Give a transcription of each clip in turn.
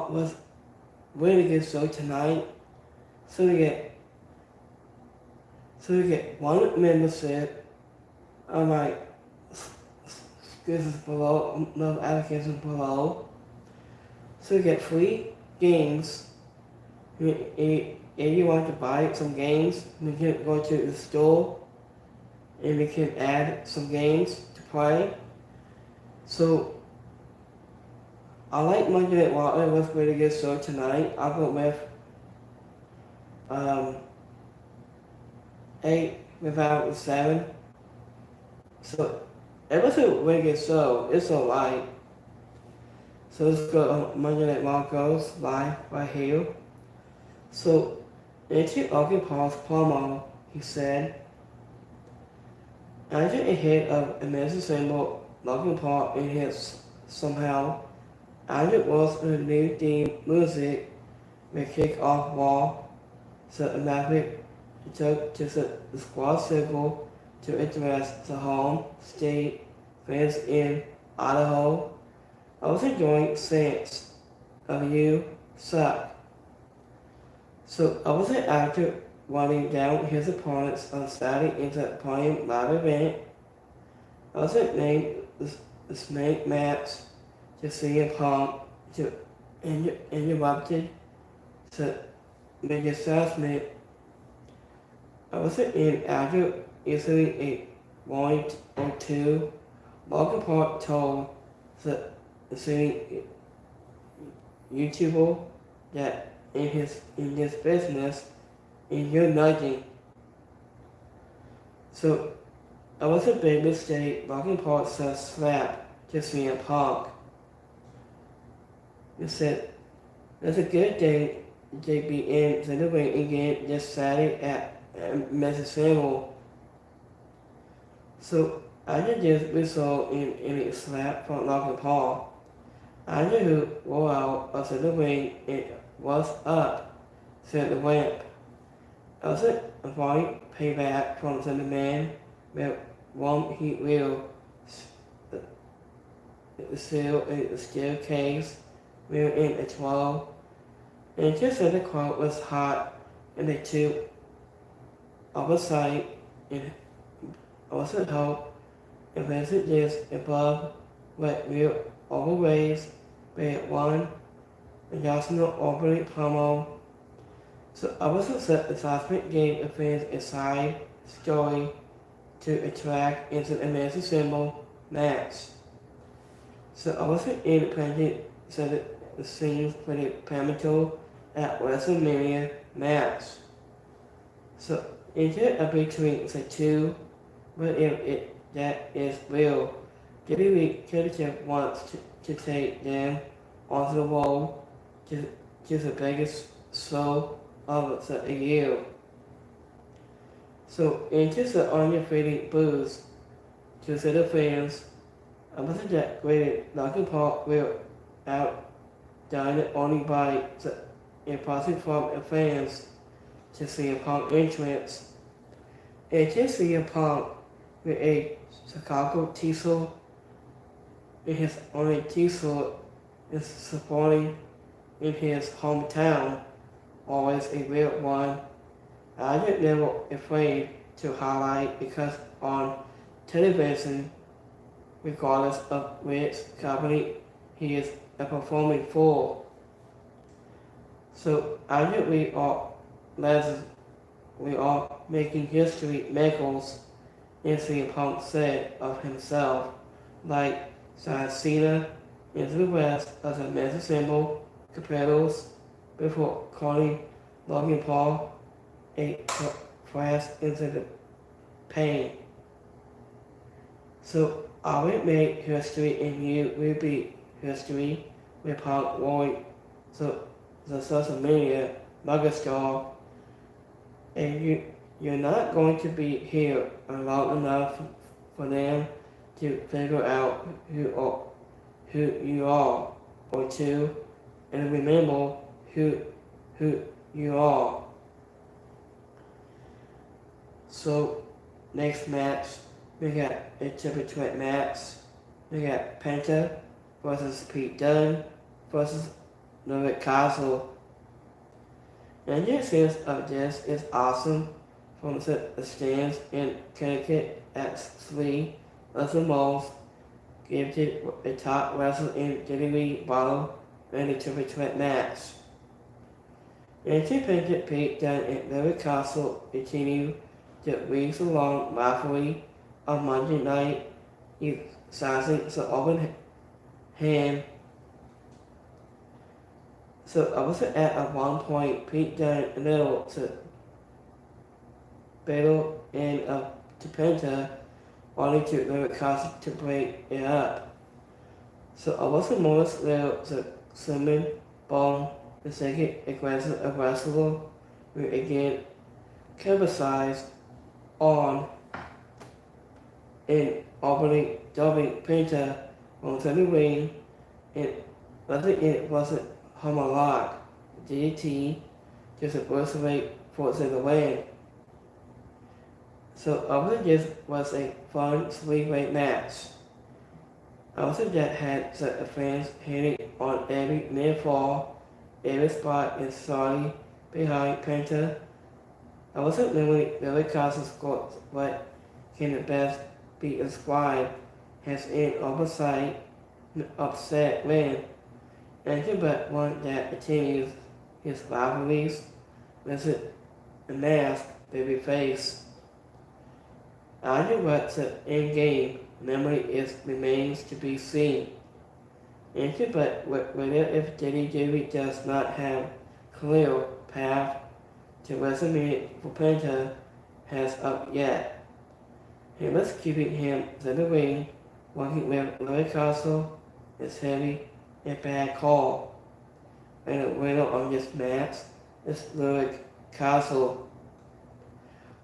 Paul was really good show tonight. So we get one membership on my exclusions below, no applications below. So we get free games. If you want to buy some games, we can go to the store and we can add some games to play. So I like Monday Night Raw. It was a really good show tonight. I'll go with 8 without 7. So it was a really good show. It's alright. So let's go on Monday Night Raw goes live right here. So into Logan Paul's promo, he said, after a hit of Amazing Symbol, Logan Paul in his somehow, as it was a new theme music will kick off Raw, so Maverick took to the squad circle to address the home state fans in Idaho. I was enjoying Sense of You Suck. So I was an actor running down his opponents on Saturday into the podium live event. I was named the snake match to CM Punk to interrupted to make assessment. I was in after easily a 1 or 2. Logan Paul told the city YouTuber that in this business, and you're nudging. So I was a big mistake. Logan Paul said slap to CM Punk. He said, that's a good thing to be in the ring again this Saturday at Mississippi. So I did this result in a slap from Logan Paul. I knew who rolled out of the ring and was up, said the ramp. I was avoiding payback from the man with one he will seal in the staircase. We were in a 12. And just as the crowd was hot and the two oversight and also help and messages above what we always made one adjustment overly promo. So I was upset the Southwick gave the fans a side story to attract into the Amazing Symbol match. So I was independent so that the scenes for the pivotal at WrestleMania match. So is it a between the two? But if that is real, WWE could have wants to take them onto the road to the biggest show of the year. So into the undefeated boost to the fans, I wasn't that great. Logan Paul will outdone only by the impossible from the fans to see a Punk entrance. And to see a Punk with a Chicago t-shirt in his only t-shirt is supporting in his hometown, always a real one. I was never afraid to highlight because on television, regardless of which company he is performing for. So I think we are making history makers, and CM Punk said of himself, like John Cena into the West as a mental symbol competitors before calling Logan Paul a crash into the pain. So I will make history and you will be history with Punk Roy, so the social media megastar, and you're not going to be here long enough for them to figure out who you are, or two, and remember who you are. So next match, we got a triple threat match. We got Penta versus Pete Dunne versus Lyric Castle. And your sense of this is awesome from the stands in Connecticut at 3 of the most gifted the top wrestler in WWE Battle and the triple threat match. Independent Pete Dunne and Lyric Castle continue the weeks-long rivalry on Monday night, exercising the open hand. So also at one point, Pete Dunne little to battle in a Penta, only to Lyric Castle to break it up. So also Morris little to summon Bone the second aggressive wrestler will again capitalized on in opening dubbing Penta on the ring, and whether it wasn't homolog DT just a burst rate for the win. So over this was a fun three-way match. Also that had the fans hitting on every near fall, every spot and sorry behind Penta. I wasn't really Lyric Castle scored what can the best be described as an oversight upset win. And but one that continues his rivalries with the masked babyface. I know what the in-game memory remains to be seen. But whether if WWE does not have clear path to WrestleMania for Penta has up yet. He was keeping him in the ring, working with Lyric Castle is heavy and bad call. And the winner on this match is Lyric Castle.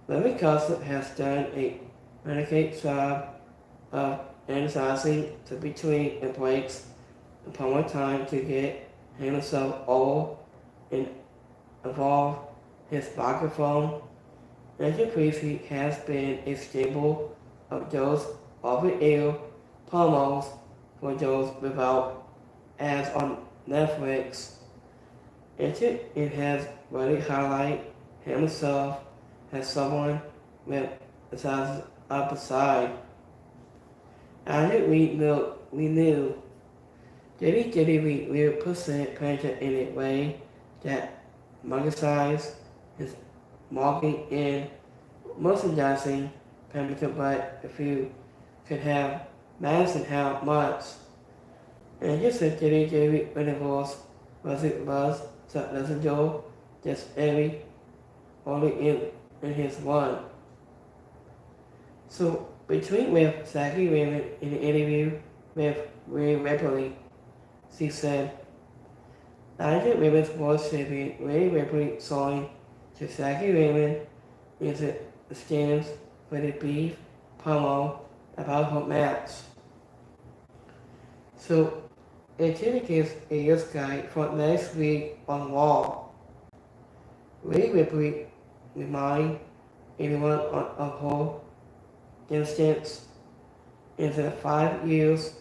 Lyric Castle has done a delicate job of emphasizing the between and breaks upon one time to get himself all and evolve his microphone. Andrew Priestley has been a staple of those over-air promos for those without ads on Netflix. It has really highlighted himself as someone with a size up aside. After we knew WWE will present Penta in a way that magnifies his marketing and merchandising Penta, but if you could have Madison how much. And just said WWE Universe was so doesn't go just every only in his one. So between with Zachy Raymond in the interview with Rhea Ripley, she said, Niger Women's World Champion Rhea Ripley signed to Zachy Raymond in the stands for the brief promo about her match. So it indicates a year's guide for next week on Raw. Rhea Ripley remind anyone of her instance in the 5 years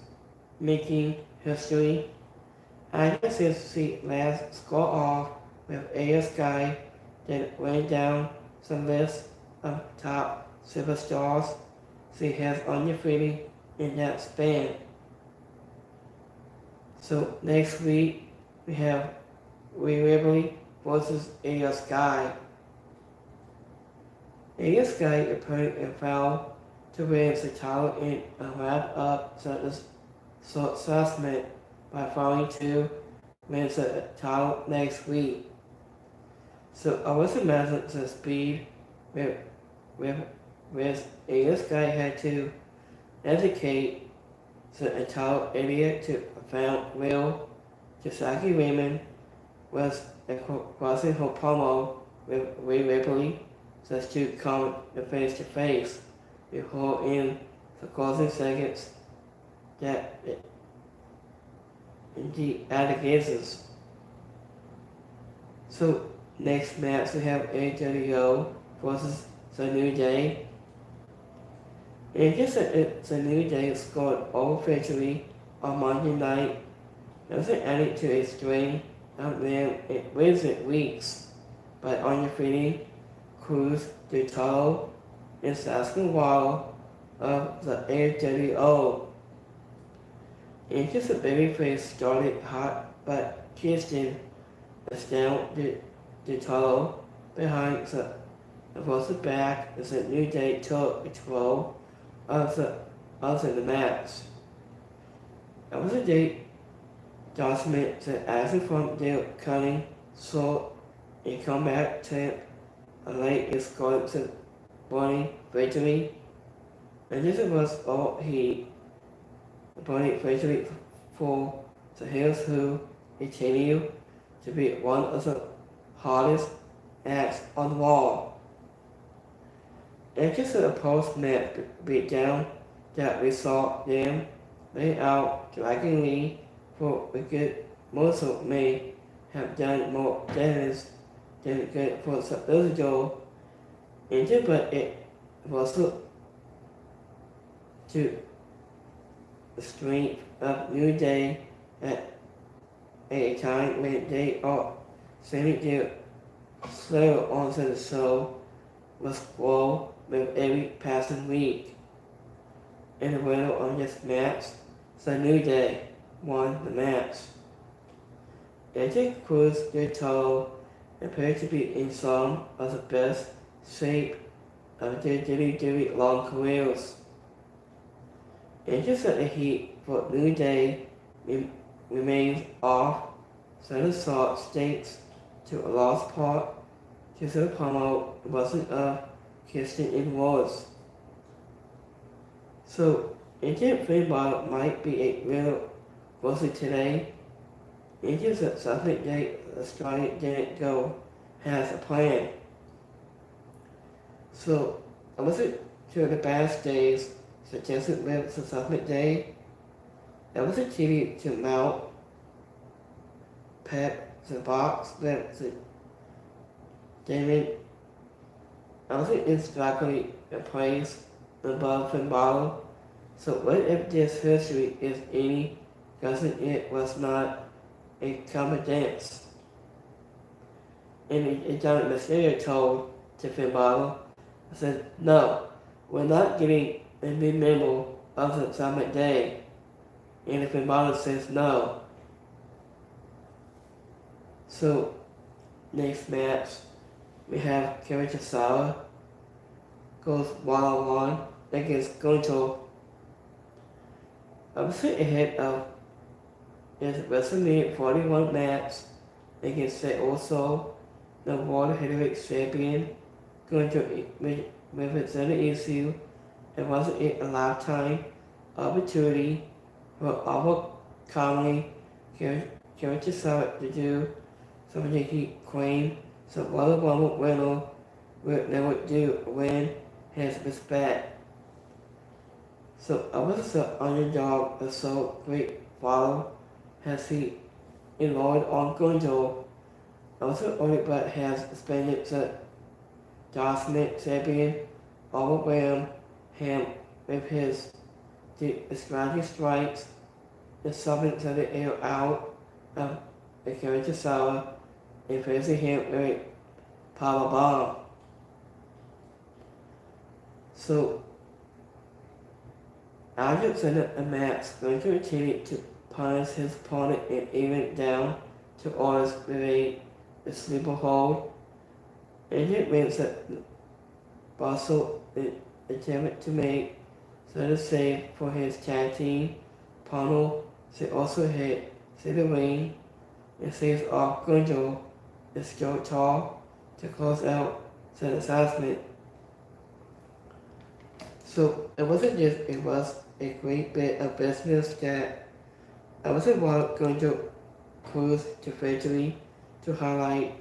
making history. I guess since she last scored off with AS Guy that went down some list of top superstars she has undefeated in that span. So next week we have Rhea Ripley versus AS Guy. AS Guy appeared and foul to win the title in a wrap-up assessment by failing to win the title next week. So I was imagining the speed with AS Guy had to educate the entire area to found Will Zachy Raymond was crossing her promo with Rhea Ripley just to come face to face with her in the closing seconds that the allegations. So next match we have AWO versus the New Day. And just the New Day scored all victory on Monday night. It was added to a string of them in recent weeks by undefeated Cruz de Toro and Sasquatch of the AWO. Just a babyface started hot, but Kirsten was down the Toro behind the back as a New Day took control of the match. That was a date document that acted from their cunning sword and combat tip a late escorted Bonnie victory. And this was all he Bonnie victory for the Hills who continue to be one of the hardest acts on the wall. And just a post-match beatdown that we saw them lay out draggingly for a good Mosul may have done more damage than good for some years ago, but it was to the strength of New Day at a time when they are sending their slow onto the show was grow with every passing week. In the winner of this match, the New Day won the match. Edge Cruz de Toro appeared to be in some of the best shape of their WWE long careers. Edge at the heat for New Day remains off, so the salt stakes to a lost part to the promo wasn't of Kirsten and Woods. So, Indian Freebottle might be a real mostly today. Indians that something Australia didn't go has a plan. So, I listened to the past days suggested with the Summit Day. I was a TV to mount Pep the box with the David. I was instructing a place above the bottle. So what if this history is any cousin it was not a confidence? And John Mysterio told to Finn Bottle, I said, no, we're not getting a big member of the Summit Day. And Finn Bottle says no. So next match we have Kerry Tasawa goes one-on-one against Gonto. I'm sitting ahead of his WrestleMania 41 match against the also the World Heavyweight Champion going to represent the issue and wasn't it a lifetime opportunity for our comedy character to do something he claimed some Royal Rumble winner would never do when his respect. So I was the underdog and so great follow has he enrolled on Gonzo. Also only but has suspended the document champion overwhelmed him with his strategy strikes and something to the air out of the character sour and facing him with a power bomb. So Aldrich sent a match going to continue to punish his opponent and even down to orders with a sleeper hold. And it means that Bustle attempted to make the save for his tag team. Pownell also hit the ring and saves off Gunjo and Joe Tall to close out the assessment. So it wasn't just, it was a great bit of business that I wasn't going to cruise to victory to highlight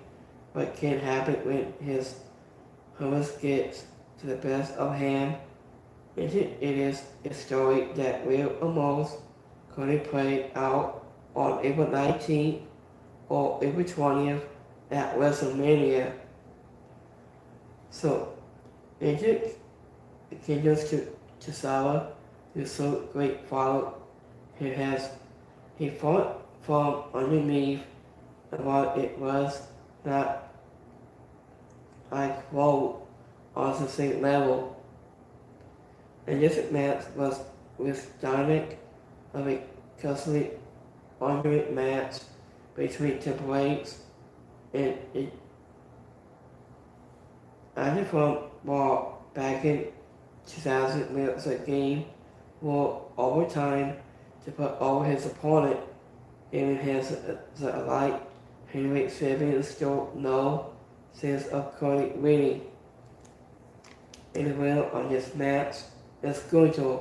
what can happen when his hummus gets to the best of him. It is a story that will almost going to play out on April 19th or April 20th at WrestleMania. So it continues to Sawa, who's so great follow. He fought from underneath about it was not, I quote, on the same level. And this match was with dynamic of a closely argument match between Triple H and it acted from Raw back in 2000 minutes a game for overtime to put over his opponent, even his alike Henry Sabian still no sense of Cody winning. In the winner of this match is Gunther.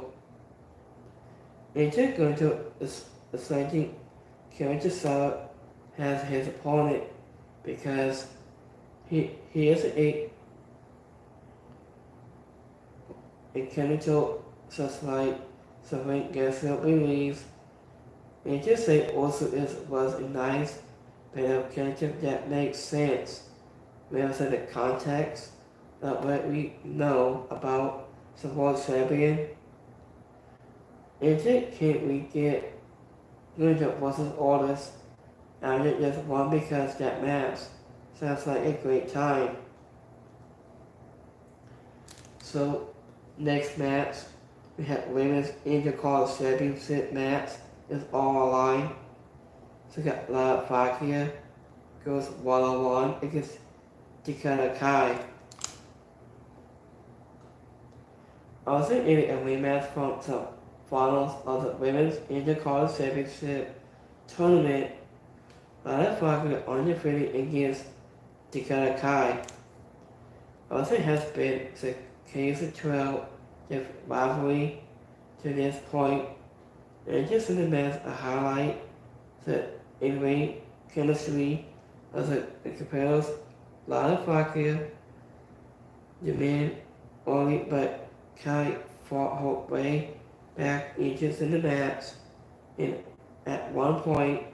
Into Gunther is citing Kevin Sutton as his opponent because he is a chemical such like something Garfield believes. And just say also was a nice bit of character that makes sense within the context of what we know about the world champion. And can we get Gunther versus Orders after just one because that match sounds like a great time. So next match we have women's Intercontinental Championship match is all aligned. So we got La Fakia goes 1-on-1 against Dakota Kai. Also in a rematch from the finals of the women's Intercontinental Championship tournament, La Fakia undefeated against Dakota Kai. Also has been the case throughout the rivalry to this point, and just in the match a highlight the in-ring chemistry of the competitors. Lana Fakia, the man only, but Kai fought her way back inches in the match, and at one point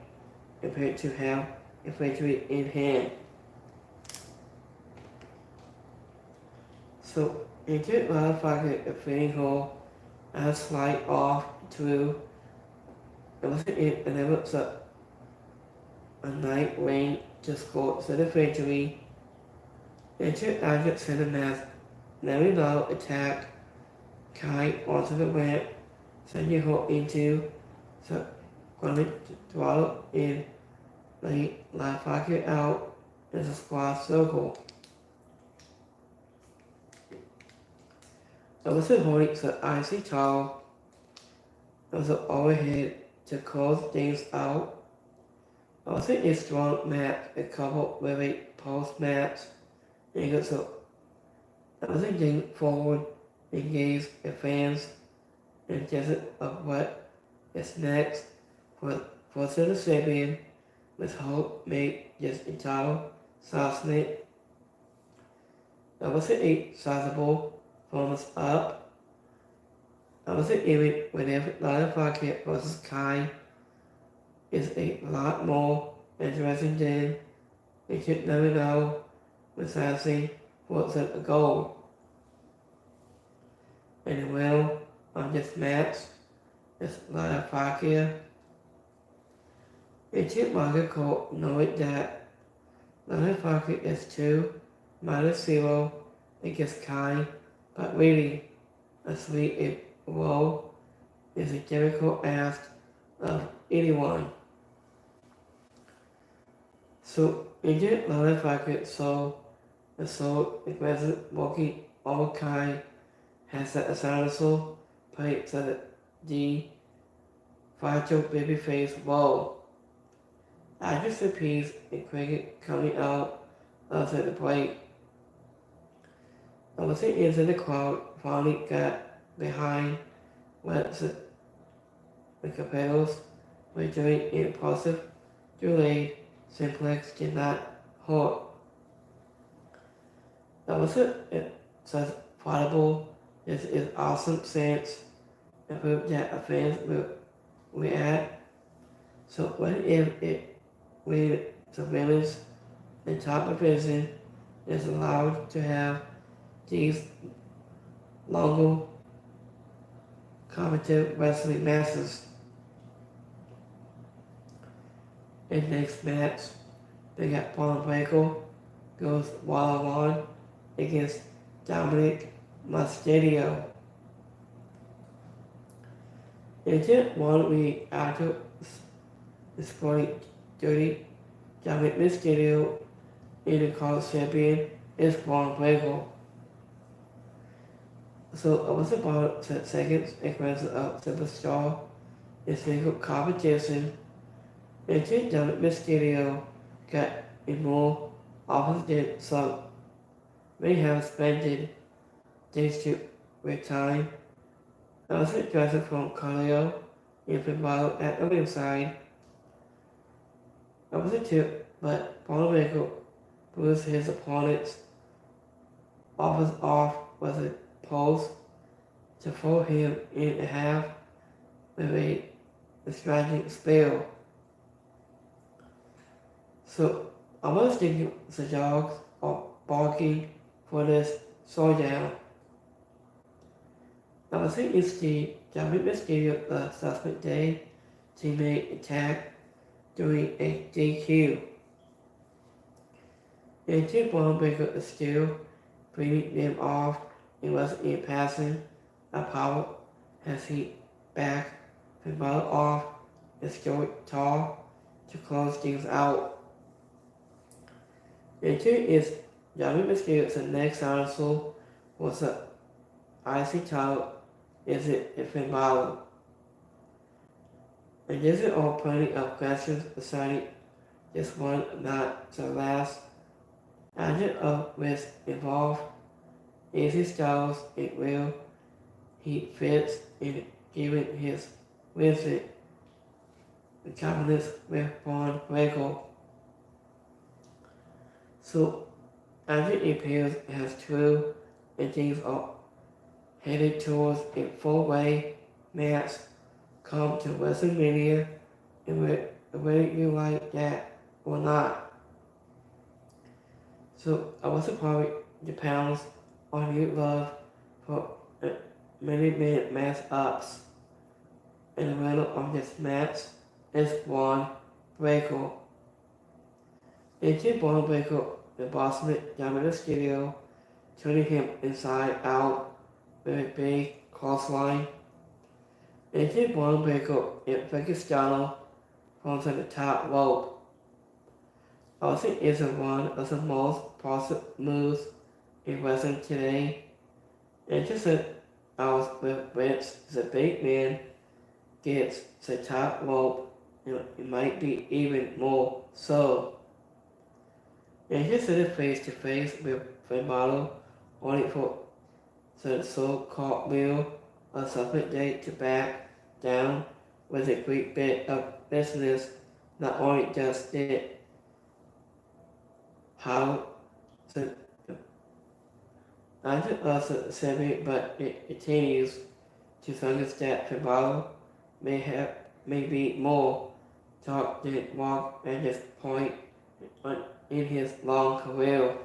appeared to have a victory in hand. So into Lana Fakia defeating her as slight off to it enables a night rain to score the victory. Into Agate center match, Larry Lowe attacked Kai onto the ramp, sending her into the Granite Throttle in late La Fakia out as a squad circle. Also holding the IC title as an overhead to close things out. Also a strong match coupled with a post-match and also getting forward engage the fans and just of what is next for the champion with hope made just entitled Sasnet. That was a sizable thumbs up. I was even whenever Lana Fakia versus Kai is a lot more interesting than we should never know without saying what's a goal. And well, on this match, it's Lana Fakia. It took Michael knowing that Lana Fakia is 2-0 against Kai, but really, asleep it role is a difficult ask of anyone. So injured Lana Fakia so aggressive walking all Kai has that essential play to the fragile babyface role. After the piece and cricket coming out of the break, I was into the crowd finally got behind what the competitors were doing impulsive, delayed, simplex did not hurt. That was it says probable. This is awesome sense and proof that a fans will react. So what if it when the women's the top division is allowed to have these longer competitive wrestling matches? In next match, They got Braun Breaker goes one-on-one against Dominic Mysterio. In just 1 week after the sporting duty, Dominic Mysterio, Intercontinental Champion, is Braun Breaker. So it was about 10 seconds against a superstar in single competition. Until Dominic Mysterio got more offers than some may have spent days to retire. I was dressing from Carleo in the bottle at the ringside. I was a tip, but Braun Breaker bruised his opponent's offers off with a pulse to throw him in half with a distracting spell. So I was thinking the dogs are barking for this showdown. I was thinking Steve Dominic Mysterio the suspect day teammate attack during a DQ. And Tim Braun Breaker is still breathing them off and was in passing a power as he backed the bottle off and stood tall to close things out. And two is Dominic Mysterio's next dinosaur was a IC title is it a Finn Balor. And this is all plenty of questions deciding this one not the last. Agent of risk involved AJ Styles and will he fits in giving his visit the confidence with Braun Breaker. So Agent appears as true and things are headed towards a four-way match come to WrestleMania, and whether you like that or not. So I was probably the pounds on your love for many minute match ups. And the winner of this match is Braun Breaker. Into Braun Breaker, the bossman Dominic Mysterio, turning him inside out with a big crossline. Into Braun Breaker and Frankenstein from the top rope. Also is one of the most positive moves in wrestling today. Interested out with which the big man gets the top rope, and it might be even more so. Interested face to face with Finn Balor only for the so-called meal or something day to back down with a great bit of business. Not only does it how the under also savvy, but it continues to focus that Finn Balor may be more talk than walk at this point in his long career.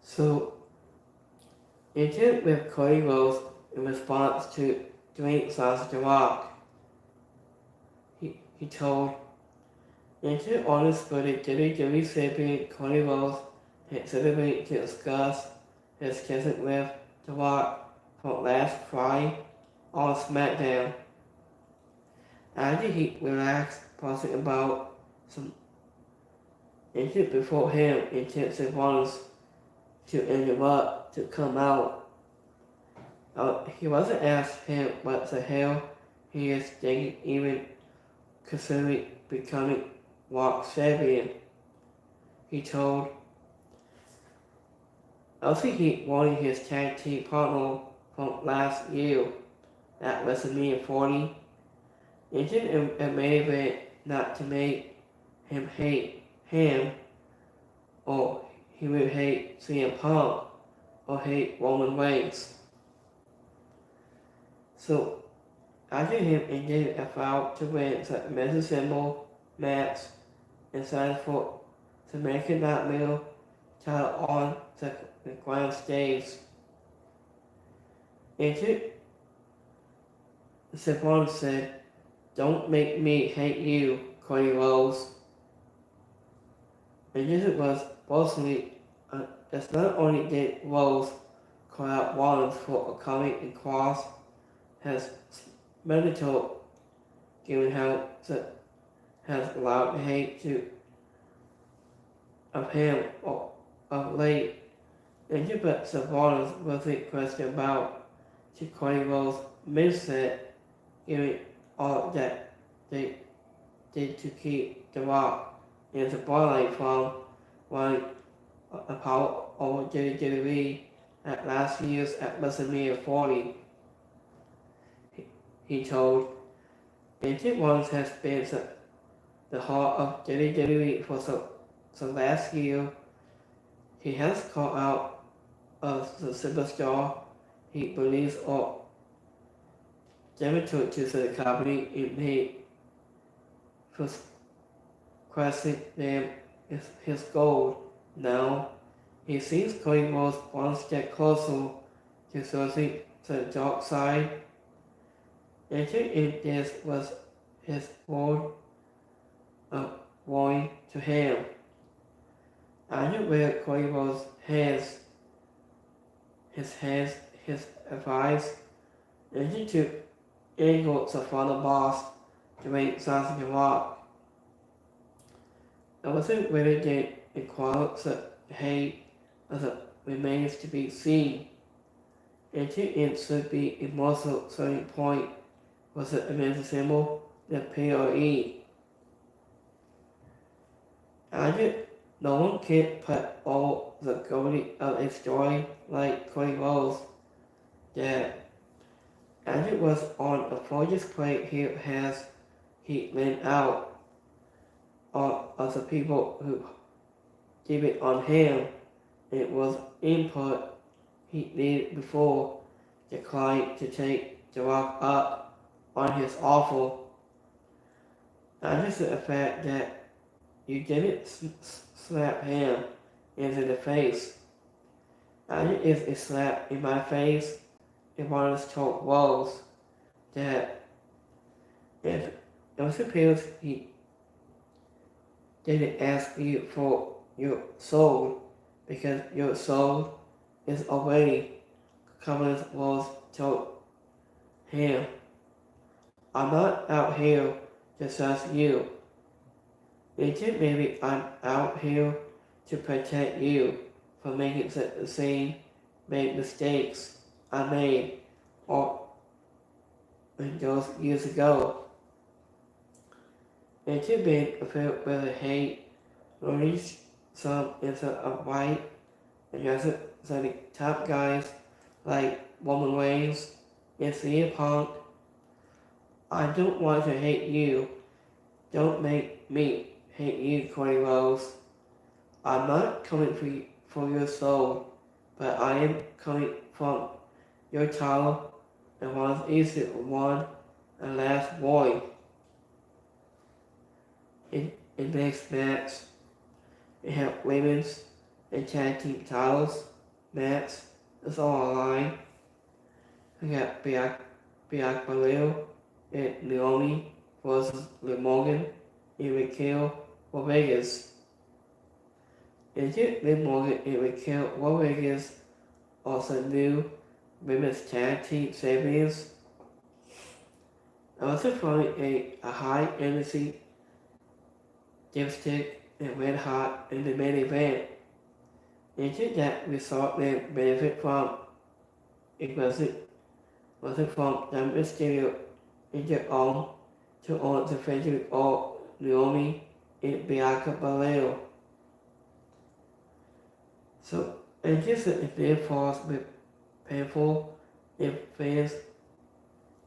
So, intent with Cody Rhodes in response to Dwayne The Rock. He told Into honest for the WWE champion Cody Rhodes had celebrated to discuss his kissing with The Rock from last Friday on SmackDown. After he relaxed, pausing about some inches before him intensive wants to interrupt to come out. He wasn't asked him what the hell he is thinking, even considering becoming Rock champion. He told also he wanted his tag team partner from last year at WrestleMania 40. Into a main event not to make him hate him, or he would hate CM Punk, or hate Roman Reigns. So after him ended a foul to win the men's symbol match and signed for the American Nightmare title on the grand stage. Into Stephon said, "Don't make me hate you, Cody Rhodes. And this was mostly, it's not only did Rhodes call out Rollins for coming across as mental, given how it has allowed hate to of him of late. And you bet Rollins wasn't questioned about to Cody Rhodes' mindset, given all that they did to keep The Rock in the spotlight from running a power over WWE at last year's at WrestleMania 40. He told, and Rollins has been the heart of WWE for so last year. He has called out of the superstar he believes or demonstrated to the company in the first questioning them is his goal. Now, he sees Cody Rhodes one step closer to switching to the dark side. And this was his word of warning to him. I knew where Cody Rhodes has his advice, and he took Angle to follow boss to make Johnson The Rock. I wasn't ready to inquire the hate as it remains to be seen. And it should be a muscle starting point was it a symbol, the PRE. I did no one can put all the glory of a story like Cody Rhodes that as it was on a gorgeous plate he laid out all of the people who gave it on him. It was input he needed before the client to take The Rock up on his offer. And just the fact that you didn't slap him into the face. And it is a slap in my face if one is told Rhodes that if it was appears he didn't ask you for your soul because your soul is already coming as Rhodes told him. I'm not out here to trust you. Maybe I'm out here to protect you from making the same mistakes I made or those years ago. It could be filled with hate, release some into a white, and just the top guys like Roman Reigns and CM Punk. I don't want to hate you. Don't make me hate you, Cody Rhodes. I'm not coming for your soul, but I am coming from your title and was easy one and last boy. In next match, we have women's and tag team titles match. It's all online. We got Bianca Belair and Naomi versus Liv Morgan and Raquel Rodriguez. And Liv Morgan and Raquel Rodriguez also new women's tag team champions. Also following a high energy dipstick and red hot in the main event. And that we saw them benefit from it wasn't from them Mysterio in their own to own the friendship of Naomi and Bianca Belair. So, and this is their force with painful and fans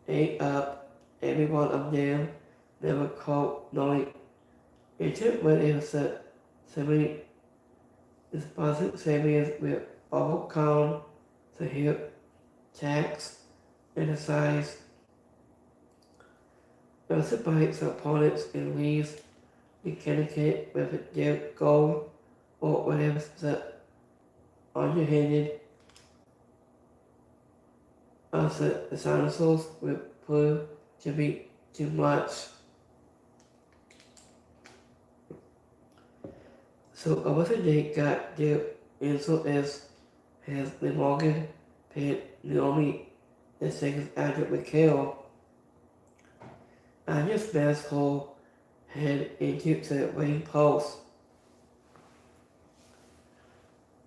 ate up every one of them, never called knowing it took when it was a semi responsive saviors will overcome the hip tax and the size. Also bites opponents and leaves mechanical with their goal or whatever the underhanded also the dinosaurs will prove to be too much. So another day got their insult as has been Morgan, paid Naomi, and seconds after Mikhail. And his best hole head into the rain post.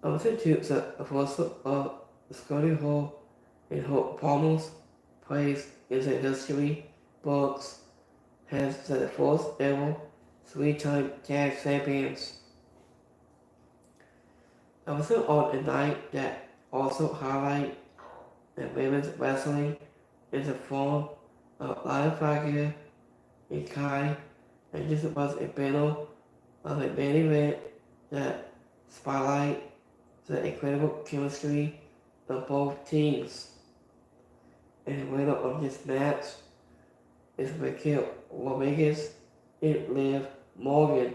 Another tubes a force of the Scotty Hole in Hope Palmer's place in the history books has the fourth ever three-time tag champions. Also on a night that also highlight that women's wrestling is a form of live figure in Kai, and this was a battle of a main event that spotlight the incredible chemistry of both teams. And the winner of this match is Raquel Rodriguez and Liv Morgan.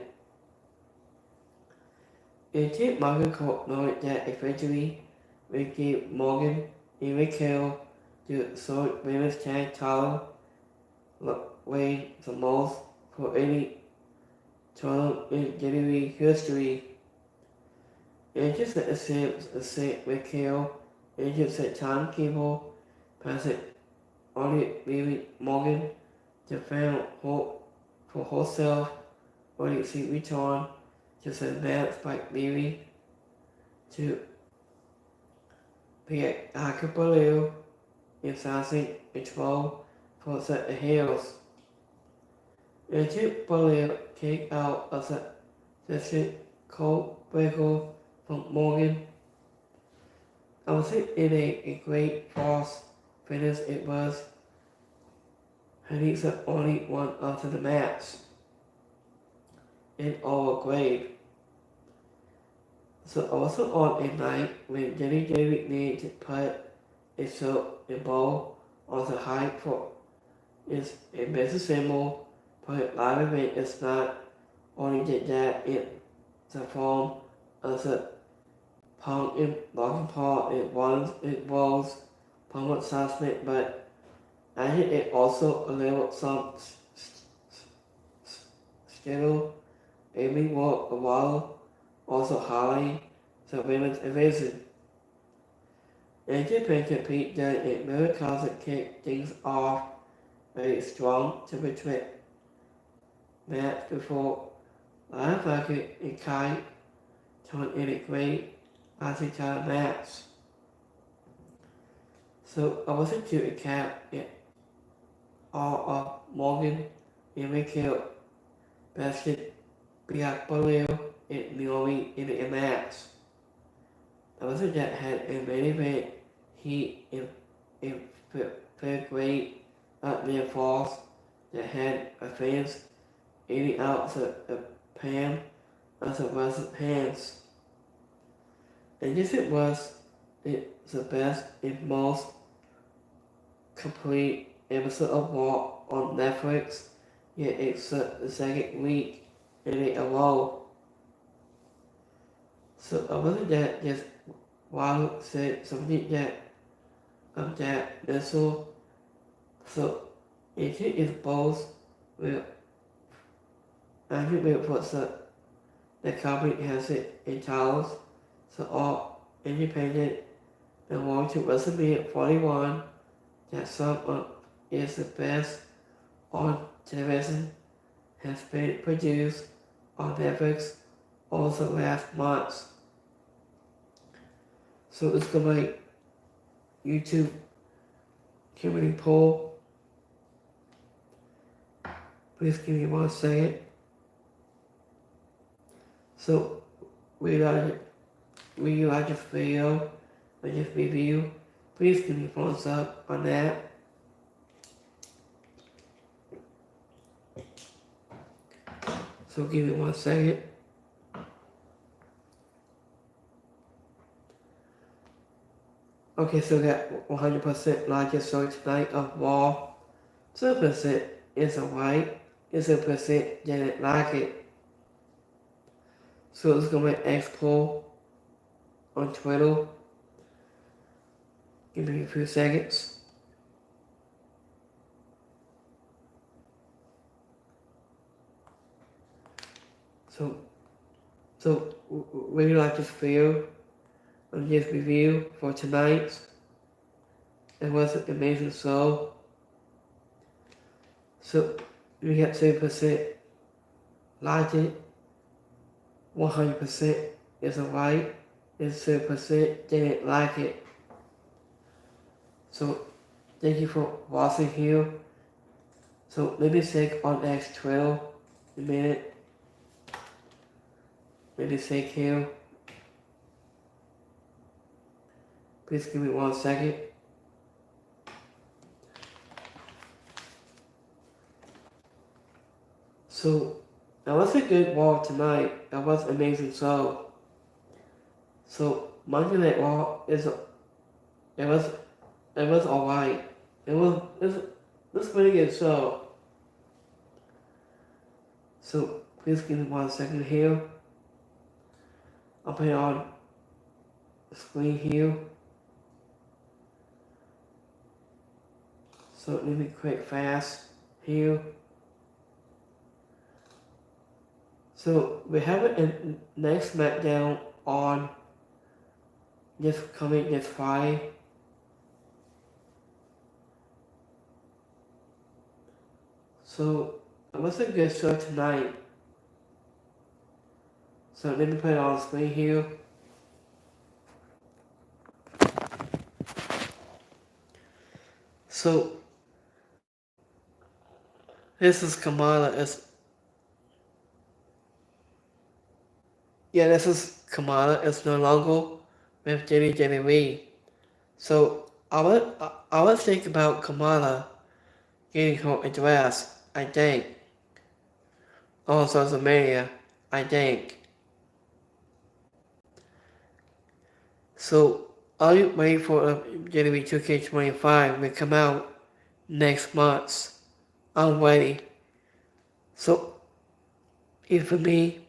It took Morgan Court knowing that eventually we gave Morgan and Raquel the third women's tag title weighing the most for any title in WWE history. It just that the same Raquel and just that timekeeper passing only leaving Morgan to find hope for herself when you see return just advance by leaving to be at Acapulco in Sassy control for the hills. And took Bolero kick out of the session cold breaker from Morgan. I was in a great false finish it was. And he's the only one after the match. In our grave. So also on a night when Jenny David needed to put a soap and bowl on the high floor is a messy symbol, but live event is not only did that in the form of the Pong and Logan Paul it was public assessment, but I think it also allowed some schedule Amy Ward a while also highlighting the women's division. And Japan compete that it very constant kick things off very strong to retreat match before Linebacker and Kai turned in a great anti-time match. So I wasn't to recap it all of Morgan and Raquel basket Biak Bolero and Naomi in a match. I wasn't that had a main event heat in very great up near falls that had a fans eating out the Pam of the Western hands. And this it was the best and most complete episode of Raw on Netflix, yet it's the second week in a row. So I wasn't that just while said something that missile. So it is both will attribute for the company has it in titles, so all independent and want to WrestleMania 41 that some of is the best on television has been produced on Netflix also last month. So it's gonna be YouTube community poll. Please give me 1 second. So we like this video or this review. Please give me a thumbs up on that. So give me 1 second. Okay, so that 100% largest story tonight of Raw. 2% is a white, is a percent didn't like it. So it's gonna be X poll on Twitter. Give me a few seconds. So, would you like this video of this review for tonight? It was an amazing show. So, we got 7% liked it, 100% is alright, and 7% didn't like it. So, thank you for watching here. So, let me check on X12 a minute. Let me check here. Please give me 1 second. So, that was a good walk tonight. That was an amazing show. So, Monday Night Raw it was alright. It was a pretty good show. So, please give me 1 second here. I'll put it on the screen here. So, let me quick fast here. So, we have it in next SmackDown on this Friday. So, it was a good show tonight. So, let me put it on the screen here. So, this is Kamala. This is Kamala. It's no longer with WWE. So, I would think about Kamala getting her address, I think. On social media, I think. So, are you waiting for WWE 2K25 to come out next month? I'm waiting. So, for me,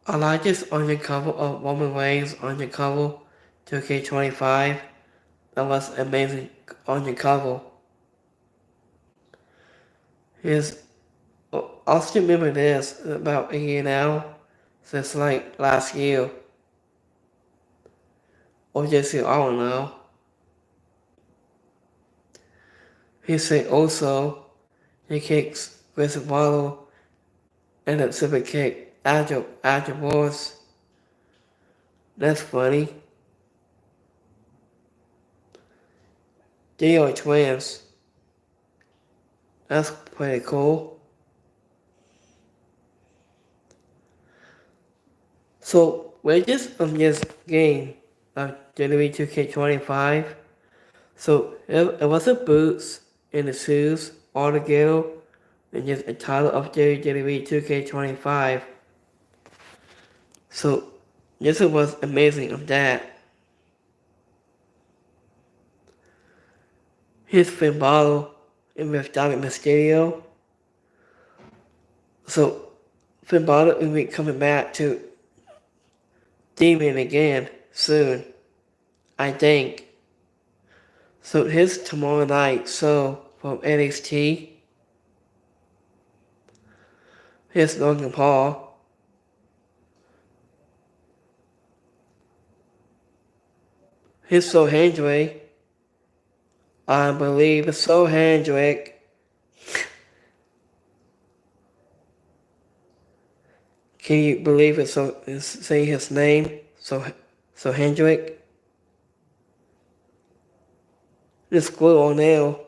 I like this on the cover of Roman Reigns on the cover 2K25. That was amazing on the cover. I still remember this about a year now, since like last year. Or just year, I don't know. He said also, he kicks Chris Waddle and a super kick afterwards. That's funny. They are twins. That's pretty cool. So, wages of this game of WWE 2K25. So, it was the boots and the shoes all together, and just a title of WWE 2K25. So, this was amazing of that. Here's Finn Balor and with Dominic Mysterio. So, Finn Balor will be coming back to Demon again soon, I think. So, here's tomorrow night show from NXT. Here's Logan Paul. Here's So Hendrick. I believe it's So Hendrick. Can you believe it? So say his name. So Hendrick. This glue on nail.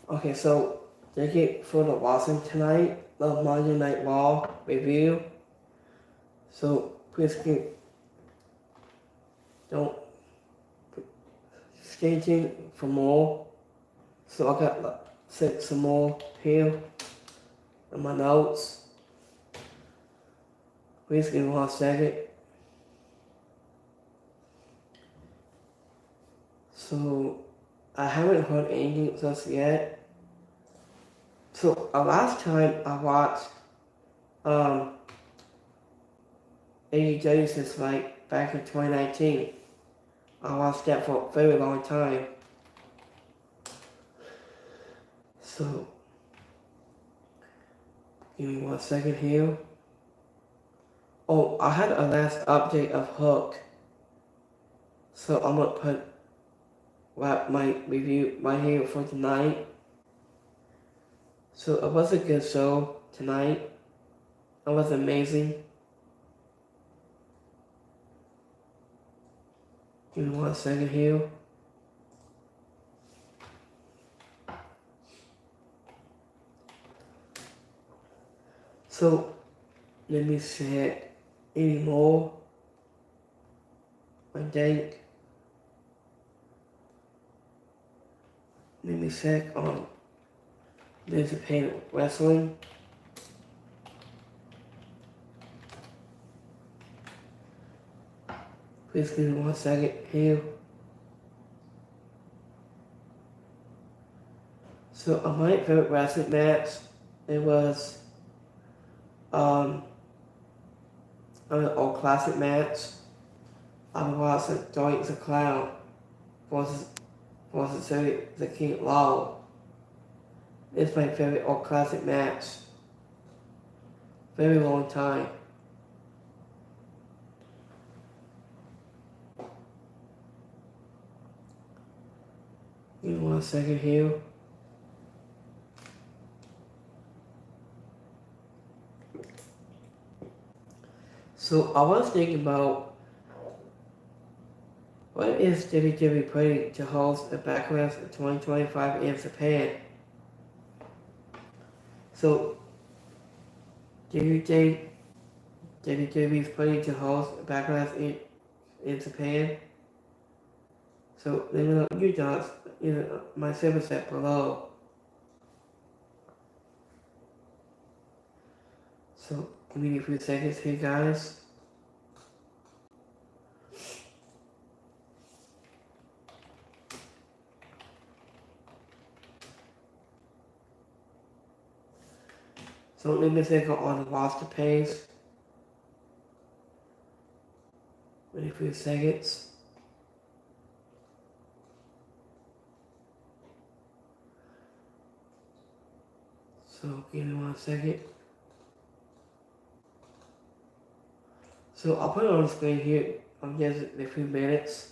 Okay, so thank you for the watching tonight of Monday Night Raw review. So please don't stay tuned for more. So I got set some more here in my notes. Please give me 1 second. So I haven't heard anything just yet. So last time I watched AEW since like back in 2019. I watched that for a very long time. So, give me 1 second here. Oh, I had a last update of Hook. So I'm gonna put my review right here for tonight. So it was a good show tonight. It was amazing. Give me 1 second here. So let me check any more. I think. Let me check on New Japan Wrestling. Please give me 1 second here. So my favorite wrestling match, it was an old classic match. I was Doink the Clown versus the King Law. It's my favorite old classic match. Very long time. Give me 1 second here. So I was thinking about what is WWE planning to host a Backlash 2025 in Japan? So do you think WWE is planning to host a Backlash in Japan? So let me know your thoughts in my super chat below. So give me a few seconds here, guys. So let me click on the roster page. Wait a few seconds. So give me 1 second. So I'll put it on the screen here in just a few minutes.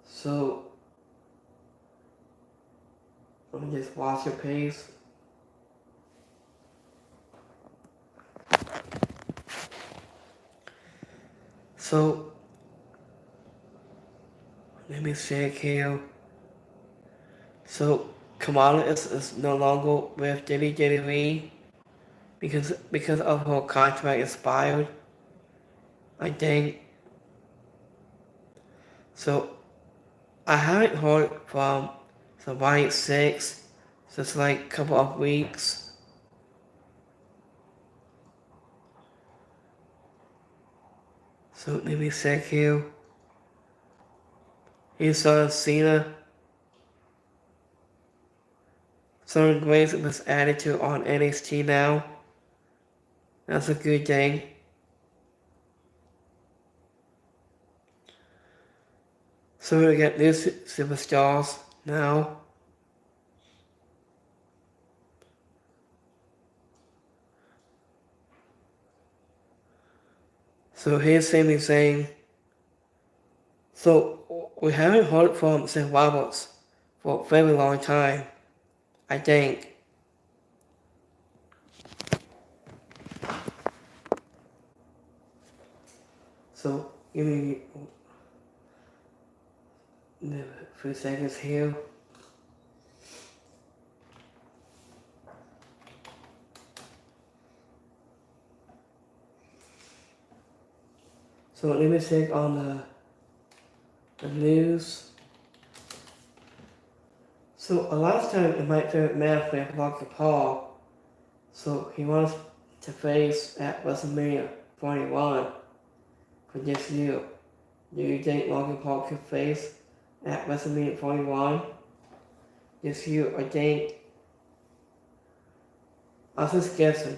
So let me just watch your page. So let me check here. So Kamala is no longer with WWE because of her contract expired, I think. So I haven't heard from Survivor 6 since like a couple of weeks. So let me check here. Here's Cena. Sonya Grace was added to on NXT now. That's a good thing. So we got new superstars now. So here's Sami Zayn. So we haven't heard from Seth Roberts for a very long time, I think. So give me a few seconds here. So let me check on the news. So last time in my favorite match with Logan Paul, so he wants to face at WrestleMania 21 for this year. Do you think Logan Paul could face at WrestleMania 41 this year? I think I was just guessing.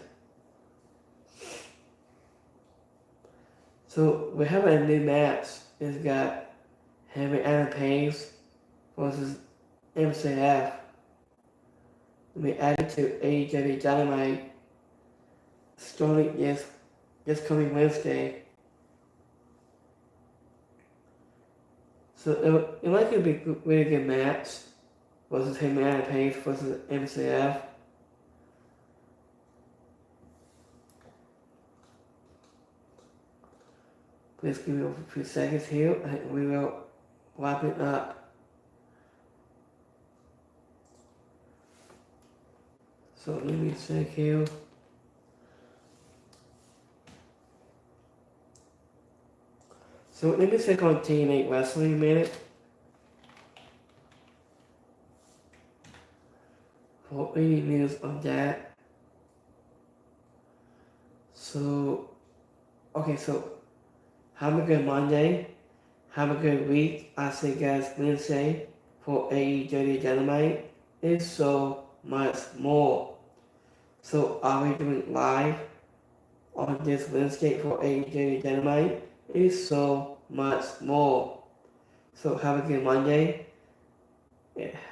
So we have a new match. It's got Henry Adam Page versus MCF. We added to AEW Dynamite starting this coming Wednesday. So it might be a really good match versus Henry Adam Page versus MCF. Please give me a few seconds here and we will wrap it up. So let me check here. So let me check on TNA Wrestling a minute. For any news on that. So, okay, so have a good Monday. Have a good week. I'll see you guys Wednesday for AEW Dynamite. It's so much more. So are we doing live on this Wednesday for AEW Dynamite? It's so much more. So have a good Monday.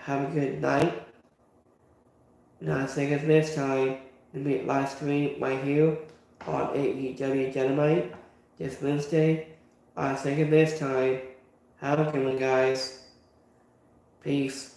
Have a good night. And I'll see you guys next time to meet live stream right here on AEW Dynamite this Wednesday. I'll see you next time. Have a good one, guys. Peace.